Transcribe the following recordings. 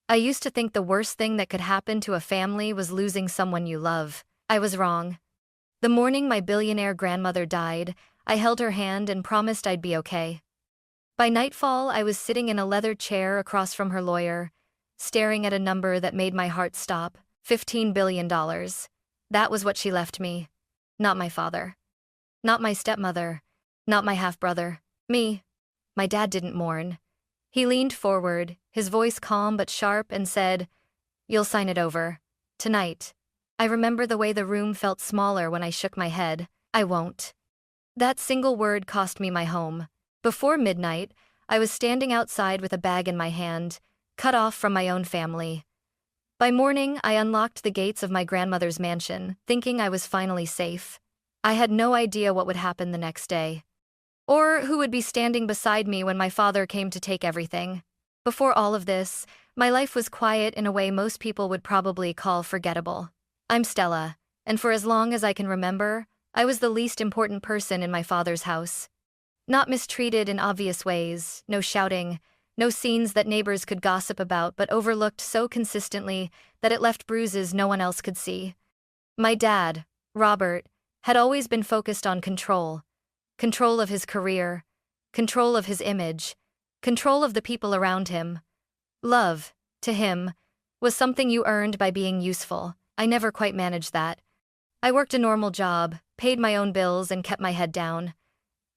I used to think the worst thing that could happen to a family was losing someone you love. I was wrong. The morning my billionaire grandmother died, I held her hand and promised I'd be okay. By nightfall, I was sitting in a leather chair across from her lawyer, staring at a number that made my heart stop. $15 billion. That was what she left me. Not my father. Not my stepmother. Not my half-brother. Me. My dad didn't mourn. He leaned forward, his voice calm but sharp, and said, "You'll sign it over. Tonight." I remember the way the room felt smaller when I shook my head. I won't. That single word cost me my home. Before midnight, I was standing outside with a bag in my hand, cut off from my own family. By morning, I unlocked the gates of my grandmother's mansion, thinking I was finally safe. I had no idea what would happen the next day, or who would be standing beside me when my father came to take everything. Before all of this, my life was quiet in a way most people would probably call forgettable. I'm Stella, and for as long as I can remember, I was the least important person in my father's house. Not mistreated in obvious ways, no shouting, no scenes that neighbors could gossip about, but overlooked so consistently that it left bruises no one else could see. My dad, Robert, had always been focused on control. Control of his career, control of his image, control of the people around him. Love, to him, was something you earned by being useful. I never quite managed that. I worked a normal job, paid my own bills, and kept my head down.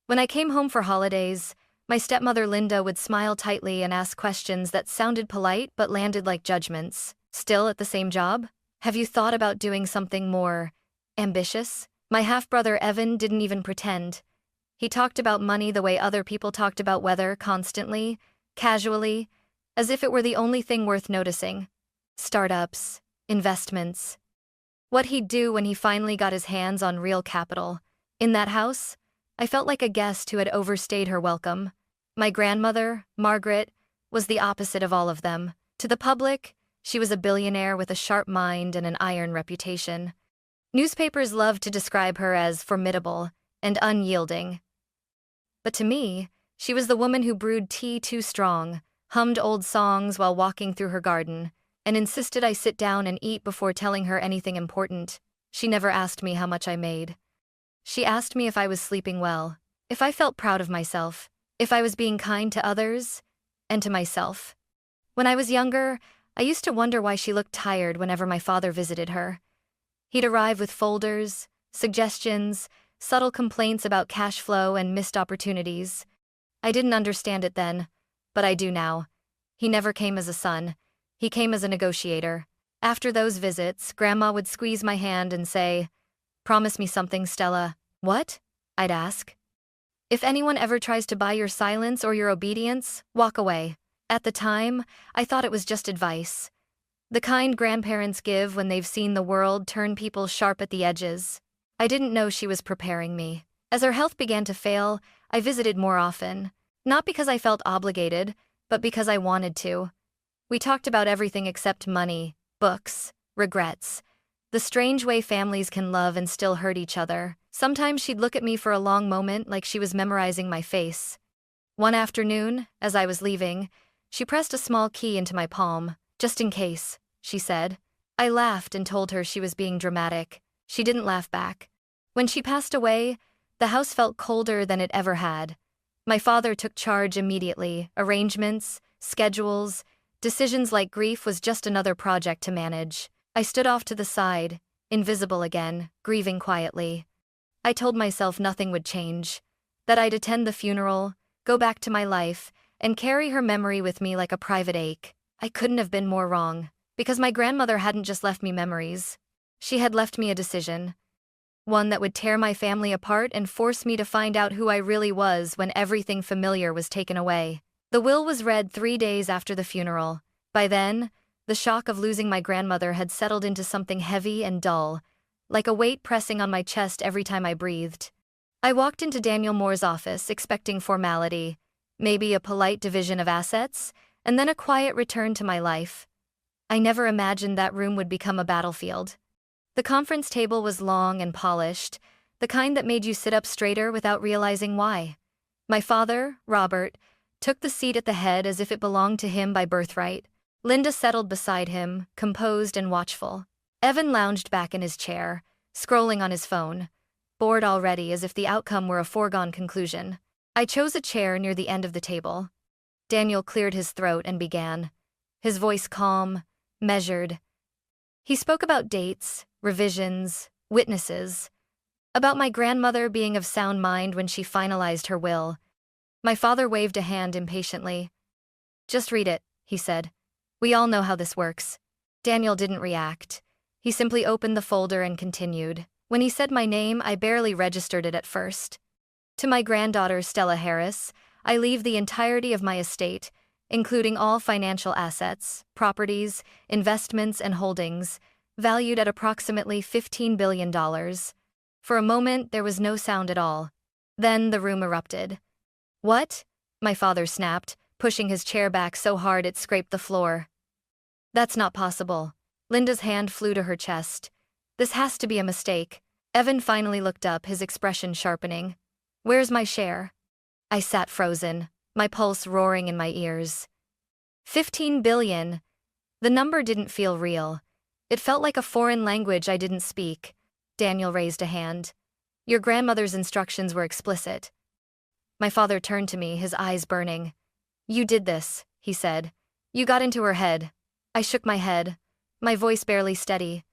When I came home for holidays, my stepmother Linda would smile tightly and ask questions that sounded polite but landed like judgments. "Still at the same job? Have you thought about doing something more ambitious?" My half-brother Evan didn't even pretend. He talked about money the way other people talked about weather, constantly, casually, as if it were the only thing worth noticing. Startups, investments. What he'd do when he finally got his hands on real capital. In that house, I felt like a guest who had overstayed her welcome. My grandmother, Margaret, was the opposite of all of them. To the public, she was a billionaire with a sharp mind and an iron reputation. Newspapers loved to describe her as formidable and unyielding. But to me, she was the woman who brewed tea too strong, hummed old songs while walking through her garden, and insisted I sit down and eat before telling her anything important. She never asked me how much I made. She asked me if I was sleeping well, if I felt proud of myself, if I was being kind to others, and to myself. When I was younger, I used to wonder why she looked tired whenever my father visited her. He'd arrive with folders, suggestions, subtle complaints about cash flow and missed opportunities. I didn't understand it then, but I do now. He never came as a son. He came as a negotiator. After those visits, Grandma would squeeze my hand and say, "Promise me something, Stella." "What?" I'd ask. "If anyone ever tries to buy your silence or your obedience, walk away." At the time, I thought it was just advice. The kind grandparents give when they've seen the world turn people sharp at the edges. I didn't know she was preparing me. As her health began to fail, I visited more often. Not because I felt obligated, but because I wanted to. We talked about everything except money, books, regrets. The strange way families can love and still hurt each other. Sometimes she'd look at me for a long moment like she was memorizing my face. One afternoon, as I was leaving, she pressed a small key into my palm. "Just in case," she said. I laughed and told her she was being dramatic. She didn't laugh back. When she passed away, the house felt colder than it ever had. My father took charge immediately. Arrangements, schedules, decisions like grief was just another project to manage. I stood off to the side, invisible again, grieving quietly. I told myself nothing would change, that I'd attend the funeral, go back to my life, and carry her memory with me like a private ache. I couldn't have been more wrong, because my grandmother hadn't just left me memories. She had left me a decision. One that would tear my family apart and force me to find out who I really was when everything familiar was taken away. The will was read 3 days after the funeral. By then, the shock of losing my grandmother had settled into something heavy and dull, like a weight pressing on my chest every time I breathed. I walked into Daniel Moore's office expecting formality, maybe a polite division of assets, and then a quiet return to my life. I never imagined that room would become a battlefield. The conference table was long and polished, the kind that made you sit up straighter without realizing why. My father, Robert, took the seat at the head as if it belonged to him by birthright. Linda settled beside him, composed and watchful. Evan lounged back in his chair, scrolling on his phone, bored already as if the outcome were a foregone conclusion. I chose a chair near the end of the table. Daniel cleared his throat and began, his voice calm, measured. He spoke about dates, revisions, witnesses, about my grandmother being of sound mind when she finalized her will. My father waved a hand impatiently. "Just read it," he said. "We all know how this works." Daniel didn't react. He simply opened the folder and continued. When he said my name, I barely registered it at first. To my granddaughter, Stella Harris, I leave the entirety of my estate, including all financial assets, properties, investments, and holdings, valued at approximately $15 billion. For a moment, there was no sound at all. Then the room erupted. "What?" my father snapped, pushing his chair back so hard it scraped the floor. "That's not possible." Linda's hand flew to her chest. "This has to be a mistake." Evan finally looked up, his expression sharpening. "Where's my share?" I sat frozen, my pulse roaring in my ears. 15 billion. The number didn't feel real. It felt like a foreign language I didn't speak. Daniel raised a hand. "Your grandmother's instructions were explicit." My father turned to me, his eyes burning. "You did this," he said. "You got into her head." I shook my head, my voice barely steady.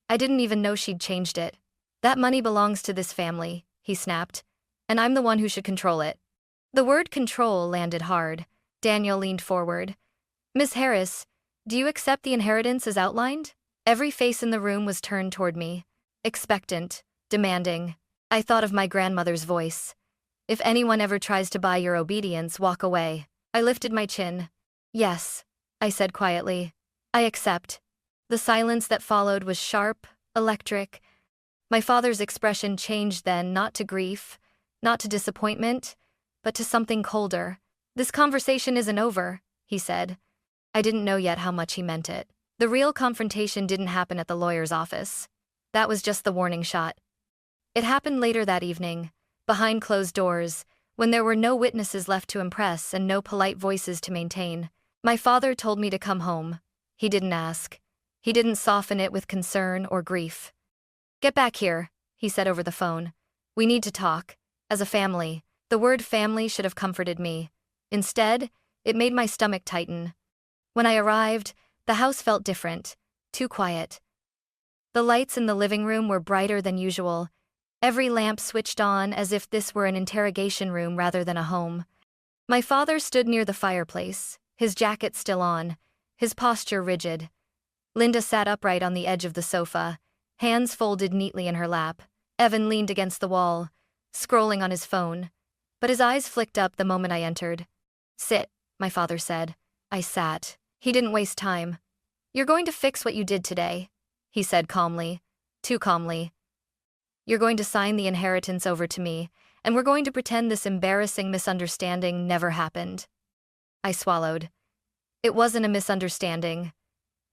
"I didn't even know she'd changed it. That money belongs to this family," he snapped, "and I'm the one who should control it." The word control landed hard. Daniel leaned forward. "Miss Harris, do you accept the inheritance as outlined?" Every face in the room was turned toward me, expectant, demanding. I thought of my grandmother's voice. "If anyone ever tries to buy your obedience, walk away." I lifted my chin. "Yes," I said quietly. "I accept." The silence that followed was sharp, electric. My father's expression changed then, not to grief, not to disappointment, but to something colder. "This conversation isn't over," he said. I didn't know yet how much he meant it. The real confrontation didn't happen at the lawyer's office. That was just the warning shot. It happened later that evening, behind closed doors, when there were no witnesses left to impress and no polite voices to maintain. My father told me to come home. He didn't ask. He didn't soften it with concern or grief. "Get back here," he said over the phone. "We need to talk. As a family." The word family should have comforted me. Instead, it made my stomach tighten. When I arrived, the house felt different, too quiet. The lights in the living room were brighter than usual, every lamp switched on as if this were an interrogation room rather than a home. My father stood near the fireplace, his jacket still on, his posture rigid. Linda sat upright on the edge of the sofa, hands folded neatly in her lap. Evan leaned against the wall, scrolling on his phone, but his eyes flicked up the moment I entered. "Sit," my father said. I sat. He didn't waste time. "You're going to fix what you did today," he said calmly, too calmly. "You're going to sign the inheritance over to me, and we're going to pretend this embarrassing misunderstanding never happened." I swallowed. It wasn't a misunderstanding.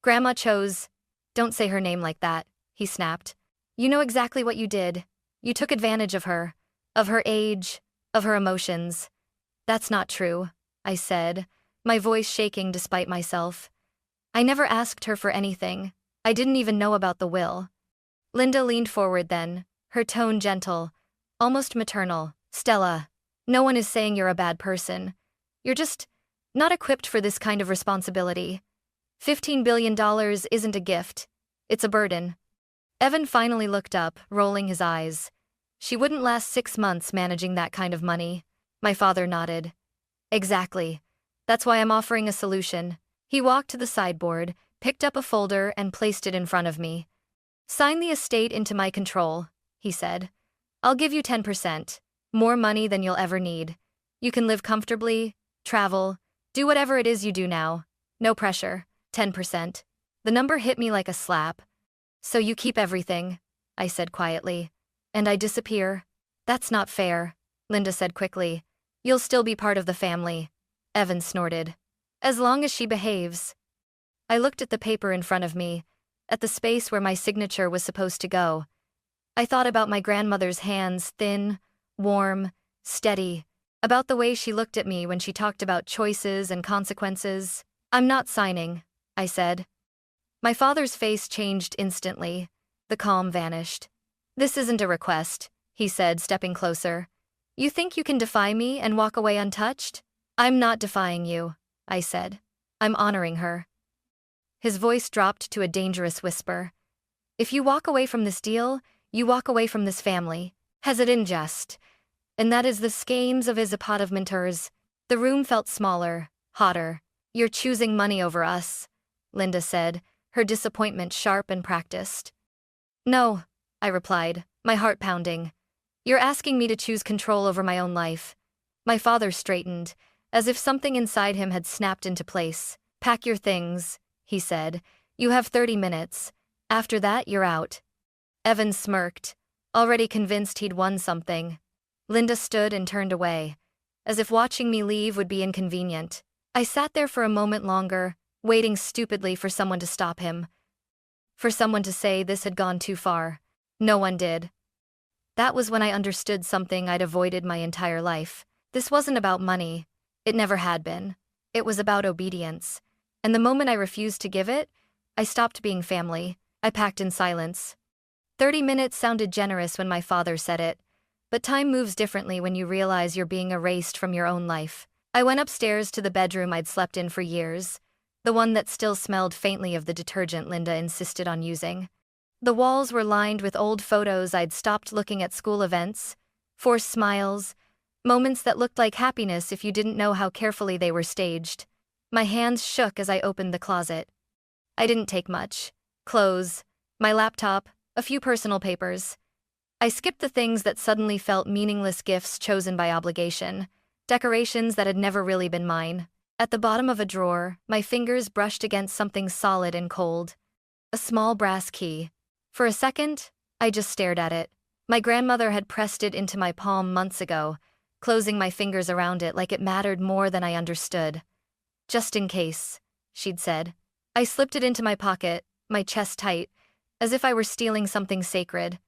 Grandma chose— "Don't say her name like that," he snapped. "You know exactly what you did. You took advantage of her age, of her emotions." "That's not true," I said, my voice shaking despite myself. "I never asked her for anything. I didn't even know about the will." Linda leaned forward then, her tone gentle, almost maternal. "Stella, no one is saying you're a bad person. You're just not equipped for this kind of responsibility. $15 billion isn't a gift. It's a burden." Evan finally looked up, rolling his eyes. "She wouldn't last 6 months managing that kind of money." My father nodded. "Exactly. That's why I'm offering a solution." He walked to the sideboard, picked up a folder, and placed it in front of me. "Sign the estate into my control," he said. "I'll give you 10%, more money than you'll ever need. You can live comfortably, travel, do whatever it is you do now. No pressure. 10%. The number hit me like a slap. "So you keep everything," I said quietly. "And I disappear?" "That's not fair," Linda said quickly. "You'll still be part of the family." Evan snorted. "As long as she behaves." I looked at the paper in front of me, at the space where my signature was supposed to go. I thought about my grandmother's hands, thin, warm, steady, about the way she looked at me when she talked about choices and consequences. I'm not signing, I said. My father's face changed instantly. The calm vanished. This isn't a request, he said, stepping closer. You think you can defy me and walk away untouched? I'm not defying you, I said. I'm honoring her. His voice dropped to a dangerous whisper. If you walk away from this deal, you walk away from this family. Has it in jest? And that is the schemes of his pot of mentors. The room felt smaller, hotter. You're choosing money over us, Linda said, her disappointment sharp and practiced. No, I replied, my heart pounding. You're asking me to choose control over my own life. My father straightened, as if something inside him had snapped into place. Pack your things, he said. You have 30 minutes. After that, you're out. Evan smirked, already convinced he'd won something. Linda stood and turned away, as if watching me leave would be inconvenient. I sat there for a moment longer, waiting stupidly for someone to stop him. For someone to say this had gone too far. No one did. That was when I understood something I'd avoided my entire life. This wasn't about money. It never had been. It was about obedience. And the moment I refused to give it, I stopped being family. I packed in silence. 30 minutes sounded generous when my father said it, but time moves differently when you realize you're being erased from your own life. I went upstairs to the bedroom I'd slept in for years, the one that still smelled faintly of the detergent Linda insisted on using. The walls were lined with old photos I'd stopped looking at school events, forced smiles, moments that looked like happiness if you didn't know how carefully they were staged. My hands shook as I opened the closet. I didn't take much. Clothes, my laptop, a few personal papers. I skipped the things that suddenly felt meaningless gifts chosen by obligation, decorations that had never really been mine. At the bottom of a drawer, my fingers brushed against something solid and cold. A small brass key. For a second, I just stared at it. My grandmother had pressed it into my palm months ago, closing my fingers around it like it mattered more than I understood. Just in case, she'd said. I slipped it into my pocket, my chest tight, as if I were stealing something sacred.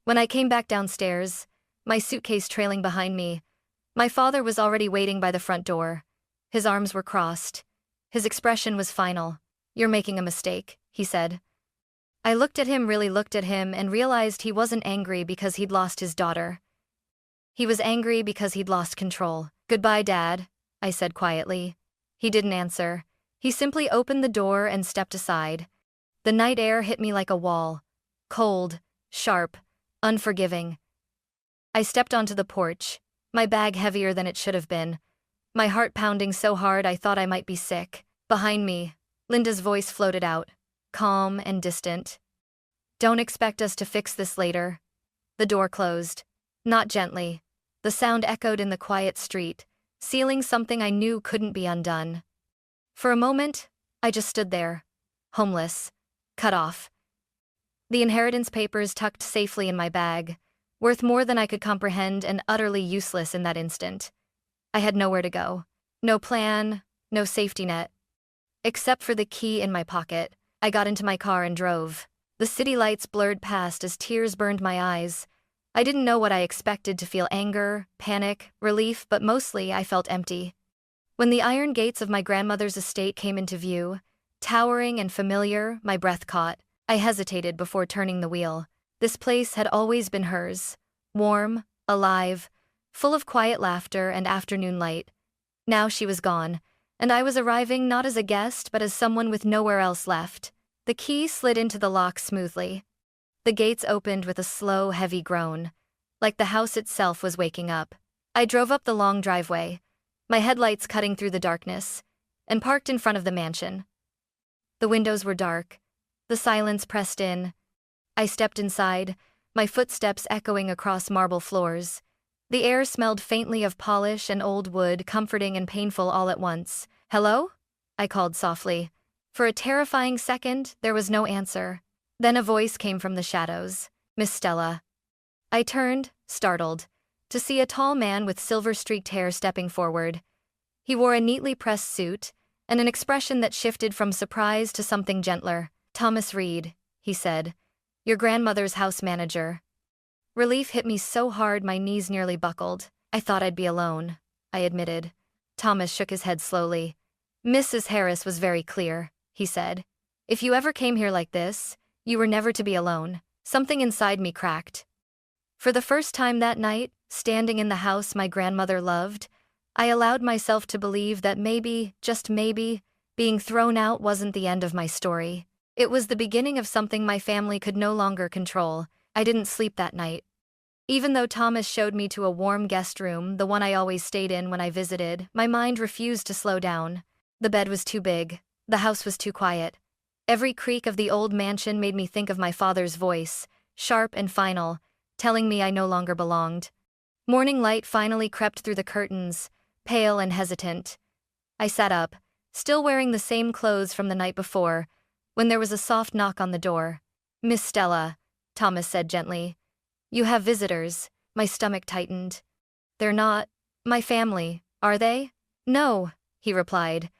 When I came back downstairs, my suitcase trailing behind me, my father was already waiting by the front door. His arms were crossed. His expression was final. You're making a mistake, he said. I looked at him, really looked at him, and realized he wasn't angry because he'd lost his daughter. He was angry because he'd lost control. Goodbye, Dad, I said quietly. He didn't answer. He simply opened the door and stepped aside. The night air hit me like a wall. Cold, sharp, unforgiving. I stepped onto the porch, my bag heavier than it should have been, my heart pounding so hard I thought I might be sick. Behind me, Linda's voice floated out, calm and distant. Don't expect us to fix this later. The door closed. Not gently. The sound echoed in the quiet street, sealing something I knew couldn't be undone. For a moment, I just stood there, homeless, cut off. The inheritance papers tucked safely in my bag, worth more than I could comprehend and utterly useless in that instant. I had nowhere to go. No plan, no safety net. Except for the key in my pocket, I got into my car and drove. The city lights blurred past as tears burned my eyes. I didn't know what I expected to feel: anger, panic, relief, but mostly I felt empty. When the iron gates of my grandmother's estate came into view, towering and familiar, my breath caught. I hesitated before turning the wheel. This place had always been hers. Warm, alive, full of quiet laughter and afternoon light. Now she was gone, and I was arriving not as a guest but as someone with nowhere else left. The key slid into the lock smoothly. The gates opened with a slow, heavy groan, like the house itself was waking up. I drove up the long driveway, my headlights cutting through the darkness, and parked in front of the mansion. The windows were dark. The silence pressed in. I stepped inside, my footsteps echoing across marble floors. The air smelled faintly of polish and old wood, comforting and painful all at once. "Hello?" I called softly. For a terrifying second, there was no answer. Then a voice came from the shadows. "Miss Stella." I turned, startled, to see a tall man with silver-streaked hair stepping forward. He wore a neatly pressed suit, and an expression that shifted from surprise to something gentler. "Thomas Reed," he said. "Your grandmother's house manager." Relief hit me so hard my knees nearly buckled. "I thought I'd be alone," I admitted. Thomas shook his head slowly. Mrs. Harris was very clear, he said. If you ever came here like this, you were never to be alone. Something inside me cracked. For the first time that night, standing in the house my grandmother loved, I allowed myself to believe that maybe, just maybe, being thrown out wasn't the end of my story. It was the beginning of something my family could no longer control. I didn't sleep that night. Even though Thomas showed me to a warm guest room, the one I always stayed in when I visited, my mind refused to slow down. The bed was too big. The house was too quiet. Every creak of the old mansion made me think of my father's voice, sharp and final, telling me I no longer belonged. Morning light finally crept through the curtains, pale and hesitant. I sat up, still wearing the same clothes from the night before, when there was a soft knock on the door. "Miss Stella," Thomas said gently. "You have visitors." My stomach tightened. "They're not my family, are they?" "No," he replied.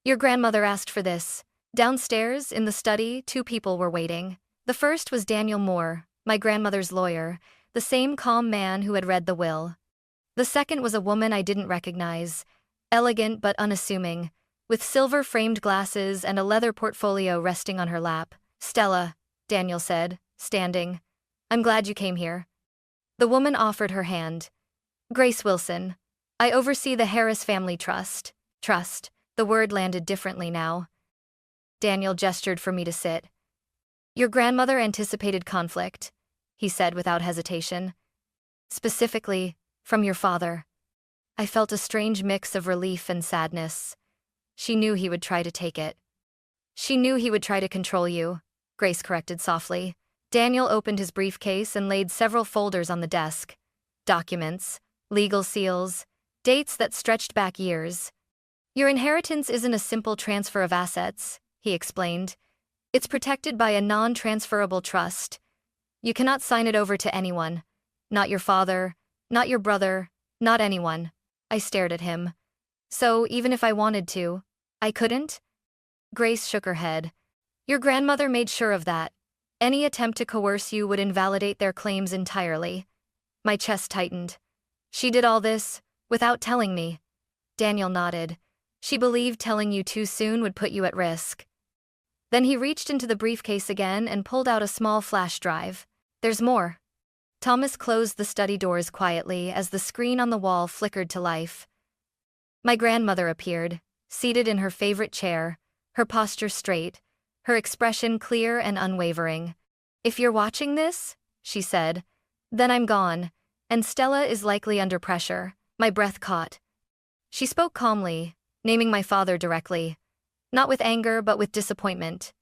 "Your grandmother asked for this." Downstairs, in the study, two people were waiting. The first was Daniel Moore, my grandmother's lawyer, the same calm man who had read the will. The second was a woman I didn't recognize, elegant but unassuming, with silver-framed glasses and a leather portfolio resting on her lap. "Stella," Daniel said, standing. "I'm glad you came here." The woman offered her hand. "Grace Wilson. I oversee the Harris Family Trust." Trust. The word landed differently now. Daniel gestured for me to sit. "Your grandmother anticipated conflict," he said without hesitation. "Specifically, from your father." I felt a strange mix of relief and sadness. She knew he would try to take it. "She knew he would try to control you," Grace corrected softly. Daniel opened his briefcase and laid several folders on the desk. Documents, legal seals, dates that stretched back years. "Your inheritance isn't a simple transfer of assets," he explained. "It's protected by a non-transferable trust. You cannot sign it over to anyone. Not your father, not your brother, not anyone." I stared at him. "So, even if I wanted to, I couldn't?" Grace shook her head. "Your grandmother made sure of that. Any attempt to coerce you would invalidate their claims entirely." My chest tightened. "She did all this, without telling me." Daniel nodded. "She believed telling you too soon would put you at risk." Then he reached into the briefcase again and pulled out a small flash drive. "There's more." Thomas closed the study doors quietly as the screen on the wall flickered to life. My grandmother appeared, seated in her favorite chair, her posture straight, her expression clear and unwavering. "If you're watching this," she said, "then I'm gone, and Stella is likely under pressure." My breath caught. She spoke calmly, naming my father directly, not with anger but with disappointment.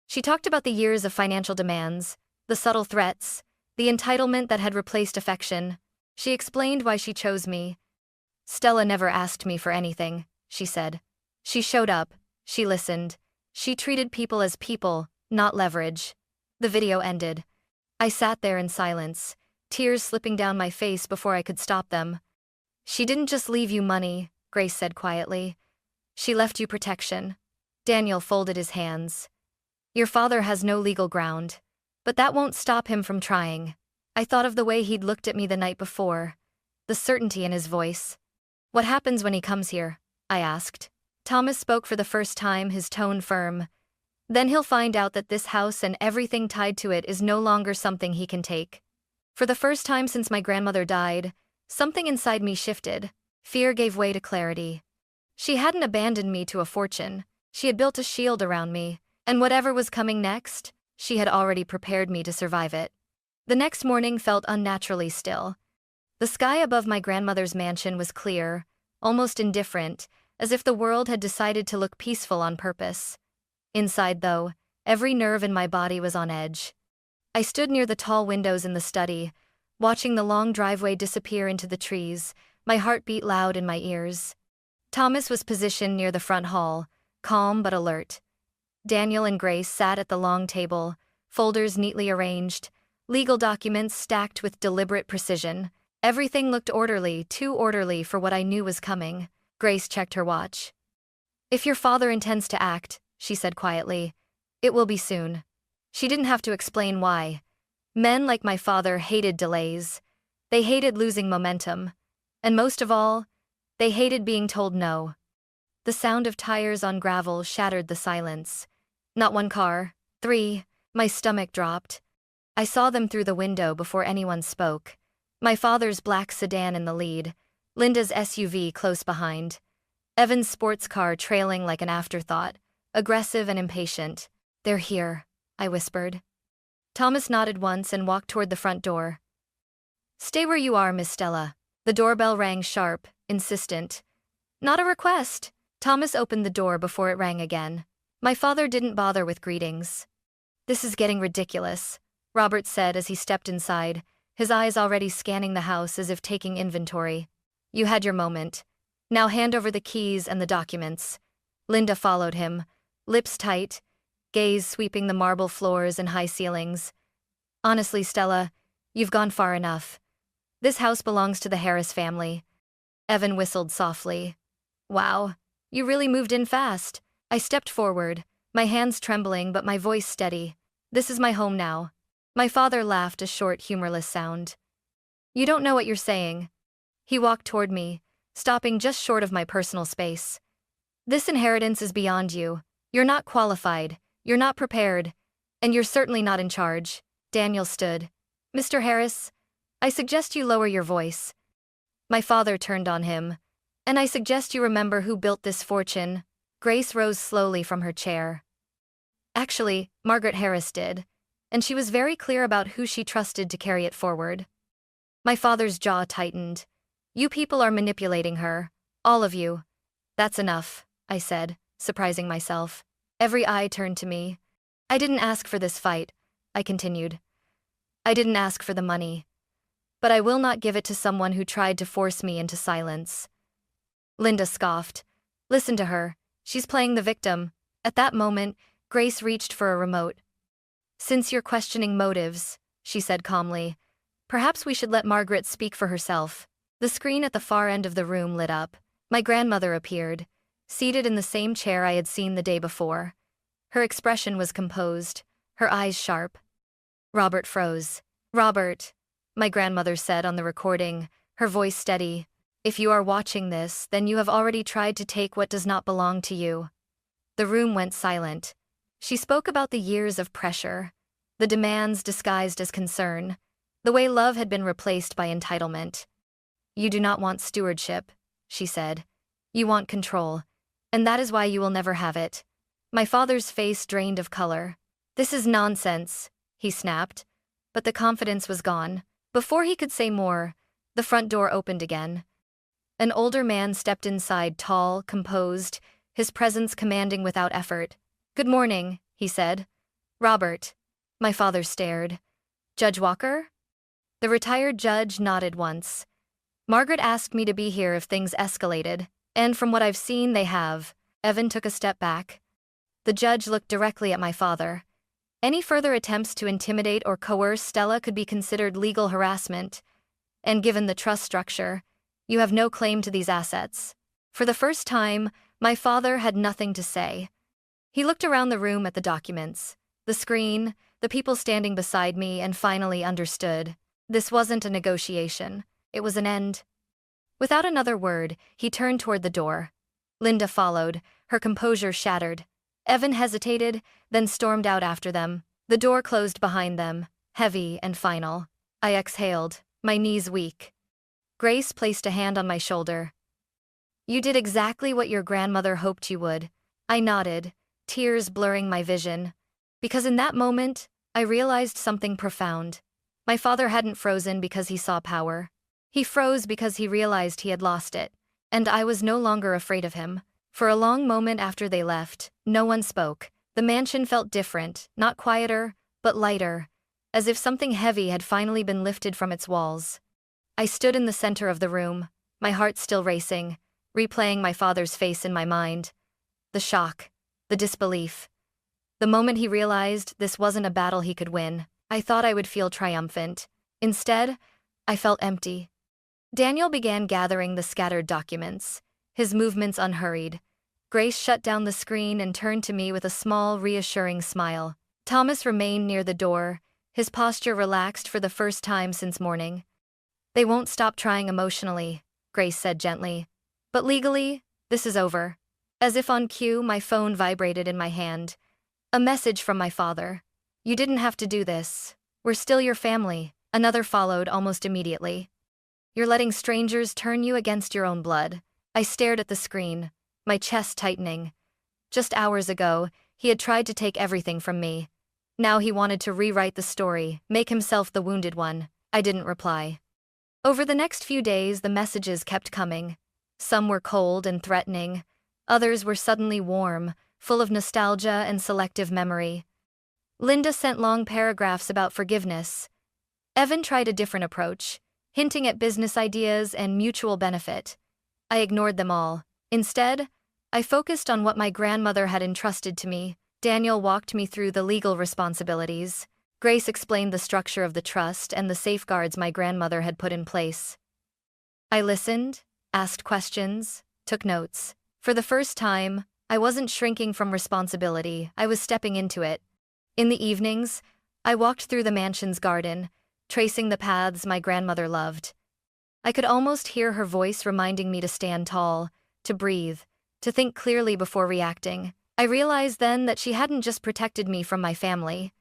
She talked about the years of financial demands, the subtle threats, the entitlement that had replaced affection. She explained why she chose me. "Stella never asked me for anything," she said. "She showed up, she listened. She treated people as people, not leverage." The video ended. I sat there in silence, tears slipping down my face before I could stop them. "She didn't just leave you money," Grace said quietly. "She left you protection." Daniel folded his hands. "Your father has no legal ground. But that won't stop him from trying." I thought of the way he'd looked at me the night before, the certainty in his voice. "What happens when he comes here?" I asked. Thomas spoke for the first time, his tone firm. "Then he'll find out that this house and everything tied to it is no longer something he can take." For the first time since my grandmother died, something inside me shifted. Fear gave way to clarity. She hadn't abandoned me to a fortune. She had built a shield around me, and whatever was coming next, she had already prepared me to survive it. The next morning felt unnaturally still. The sky above my grandmother's mansion was clear, almost indifferent, as if the world had decided to look peaceful on purpose. Inside, though, every nerve in my body was on edge. I stood near the tall windows in the study, watching the long driveway disappear into the trees, my heart beat loud in my ears. Thomas was positioned near the front hall, calm but alert. Daniel and Grace sat at the long table, folders neatly arranged, legal documents stacked with deliberate precision. Everything looked orderly, too orderly for what I knew was coming. Grace checked her watch. "If your father intends to act," she said quietly, "it will be soon." She didn't have to explain why. Men like my father hated delays. They hated losing momentum. And most of all, they hated being told no. The sound of tires on gravel shattered the silence. Not one car, 3. My stomach dropped. I saw them through the window before anyone spoke. My father's black sedan in the lead, Linda's SUV close behind, Evan's sports car trailing like an afterthought, aggressive and impatient. "They're here," I whispered. Thomas nodded once and walked toward the front door. "Stay where you are, Miss Stella." The doorbell rang sharp, insistent. "Not a request." Thomas opened the door before it rang again. My father didn't bother with greetings. "This is getting ridiculous," Robert said as he stepped inside, his eyes already scanning the house as if taking inventory. "You had your moment. Now hand over the keys and the documents." Linda followed him, lips tight, gaze sweeping the marble floors and high ceilings. "Honestly, Stella, you've gone far enough. This house belongs to the Harris family." Evan whistled softly. "Wow, you really moved in fast." I stepped forward, my hands trembling but my voice steady. "This is my home now." My father laughed a short, humorless sound. "You don't know what you're saying." He walked toward me, stopping just short of my personal space. "This inheritance is beyond you. You're not qualified, you're not prepared, and you're certainly not in charge." Daniel stood. "Mr. Harris, I suggest you lower your voice." My father turned on him. "And I suggest you remember who built this fortune." Grace rose slowly from her chair. "Actually, Margaret Harris did, and she was very clear about who she trusted to carry it forward." My father's jaw tightened. "You people are manipulating her. All of you." "That's enough," I said, surprising myself. Every eye turned to me. "I didn't ask for this fight," I continued. "I didn't ask for the money. But I will not give it to someone who tried to force me into silence." Linda scoffed. "Listen to her. She's playing the victim." At that moment, Grace reached for a remote. "Since you're questioning motives," she said calmly, "perhaps we should let Margaret speak for herself." The screen at the far end of the room lit up. My grandmother appeared, seated in the same chair I had seen the day before. Her expression was composed, her eyes sharp. Robert froze. "Robert," my grandmother said on the recording, her voice steady, "if you are watching this, then you have already tried to take what does not belong to you." The room went silent. She spoke about the years of pressure, the demands disguised as concern, the way love had been replaced by entitlement. "You do not want stewardship," she said. "You want control, and that is why you will never have it." My father's face drained of color. "This is nonsense," he snapped, but the confidence was gone. Before he could say more, the front door opened again. An older man stepped inside, tall, composed, his presence commanding without effort. "Good morning," he said. "Robert." My father stared. "Judge Walker?" The retired judge nodded once. "Margaret asked me to be here if things escalated, and from what I've seen, they have." Evan took a step back. The judge looked directly at my father. "Any further attempts to intimidate or coerce Stella could be considered legal harassment, and given the trust structure, you have no claim to these assets." For the first time, my father had nothing to say. He looked around the room at the documents, the screen, the people standing beside me, and finally understood. This wasn't a negotiation. It was an end. Without another word, he turned toward the door. Linda followed, her composure shattered. Evan hesitated, then stormed out after them. The door closed behind them, heavy and final. I exhaled, my knees weak. Grace placed a hand on my shoulder. "You did exactly what your grandmother hoped you would." I nodded, tears blurring my vision. Because in that moment, I realized something profound. My father hadn't frozen because he saw power. He froze because he realized he had lost it, and I was no longer afraid of him. For a long moment after they left, no one spoke. The mansion felt different, not quieter, but lighter, as if something heavy had finally been lifted from its walls. I stood in the center of the room, my heart still racing, replaying my father's face in my mind. The shock, the disbelief. The moment he realized this wasn't a battle he could win, I thought I would feel triumphant. Instead, I felt empty. Daniel began gathering the scattered documents, his movements unhurried. Grace shut down the screen and turned to me with a small, reassuring smile. Thomas remained near the door, his posture relaxed for the first time since morning. "They won't stop trying emotionally," Grace said gently. "But legally, this is over." As if on cue, my phone vibrated in my hand. A message from my father. "You didn't have to do this. We're still your family." Another followed almost immediately. "You're letting strangers turn you against your own blood." I stared at the screen, my chest tightening. Just hours ago, he had tried to take everything from me. Now he wanted to rewrite the story, make himself the wounded one. I didn't reply. Over the next few days, the messages kept coming. Some were cold and threatening. Others were suddenly warm, full of nostalgia and selective memory. Linda sent long paragraphs about forgiveness. Evan tried a different approach, hinting at business ideas and mutual benefit. I ignored them all. Instead, I focused on what my grandmother had entrusted to me. Daniel walked me through the legal responsibilities. Grace explained the structure of the trust and the safeguards my grandmother had put in place. I listened, asked questions, took notes. For the first time, I wasn't shrinking from responsibility, I was stepping into it. In the evenings, I walked through the mansion's garden, tracing the paths my grandmother loved. I could almost hear her voice reminding me to stand tall, to breathe, to think clearly before reacting. I realized then that she hadn't just protected me from my family.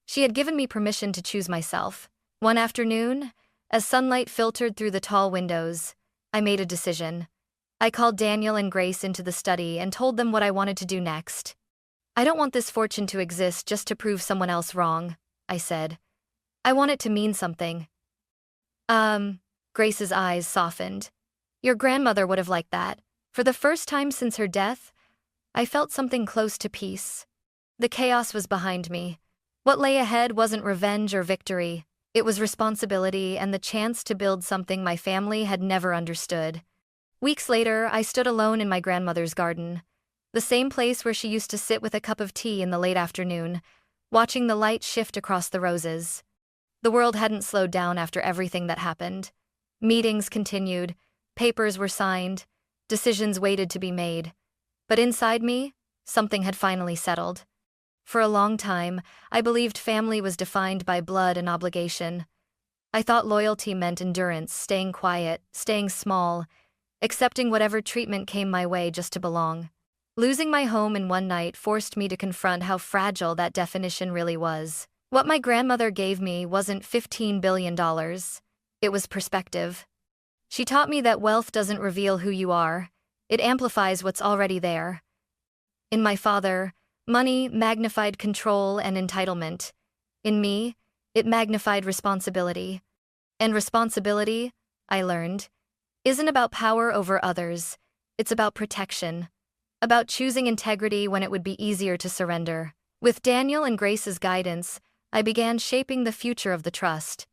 She had given me permission to choose myself. One afternoon, as sunlight filtered through the tall windows, I made a decision. I called Daniel and Grace into the study and told them what I wanted to do next. "I don't want this fortune to exist just to prove someone else wrong," I said. "I want it to mean something." Grace's eyes softened. "Your grandmother would have liked that." For the first time since her death, I felt something close to peace. The chaos was behind me. What lay ahead wasn't revenge or victory. It was responsibility and the chance to build something my family had never understood. Weeks later, I stood alone in my grandmother's garden, the same place where she used to sit with a cup of tea in the late afternoon, watching the light shift across the roses. The world hadn't slowed down after everything that happened. Meetings continued, papers were signed, decisions waited to be made. But inside me, something had finally settled. For a long time, I believed family was defined by blood and obligation. I thought loyalty meant endurance, staying quiet, staying small, accepting whatever treatment came my way just to belong. Losing my home in one night forced me to confront how fragile that definition really was. What my grandmother gave me wasn't $15 billion. It was perspective. She taught me that wealth doesn't reveal who you are. It amplifies what's already there. In my father, money magnified control and entitlement. In me, it magnified responsibility. And responsibility, I learned, isn't about power over others. It's about protection. About choosing integrity when it would be easier to surrender. With Daniel and Grace's guidance, I began shaping the future of the trust.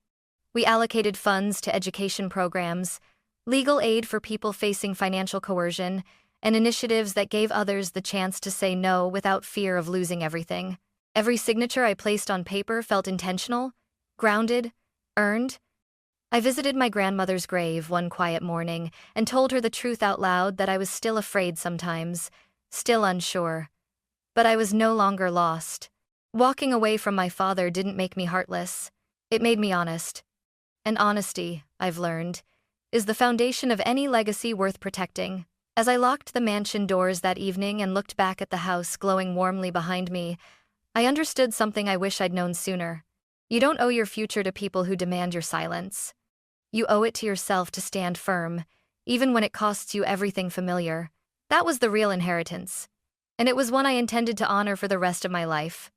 We allocated funds to education programs, legal aid for people facing financial coercion, and initiatives that gave others the chance to say no without fear of losing everything. Every signature I placed on paper felt intentional, grounded, earned. I visited my grandmother's grave one quiet morning and told her the truth out loud, that I was still afraid sometimes, still unsure. But I was no longer lost. Walking away from my father didn't make me heartless. It made me honest. And honesty, I've learned, is the foundation of any legacy worth protecting. As I locked the mansion doors that evening and looked back at the house glowing warmly behind me, I understood something I wish I'd known sooner. You don't owe your future to people who demand your silence. You owe it to yourself to stand firm, even when it costs you everything familiar. That was the real inheritance. And it was one I intended to honor for the rest of my life.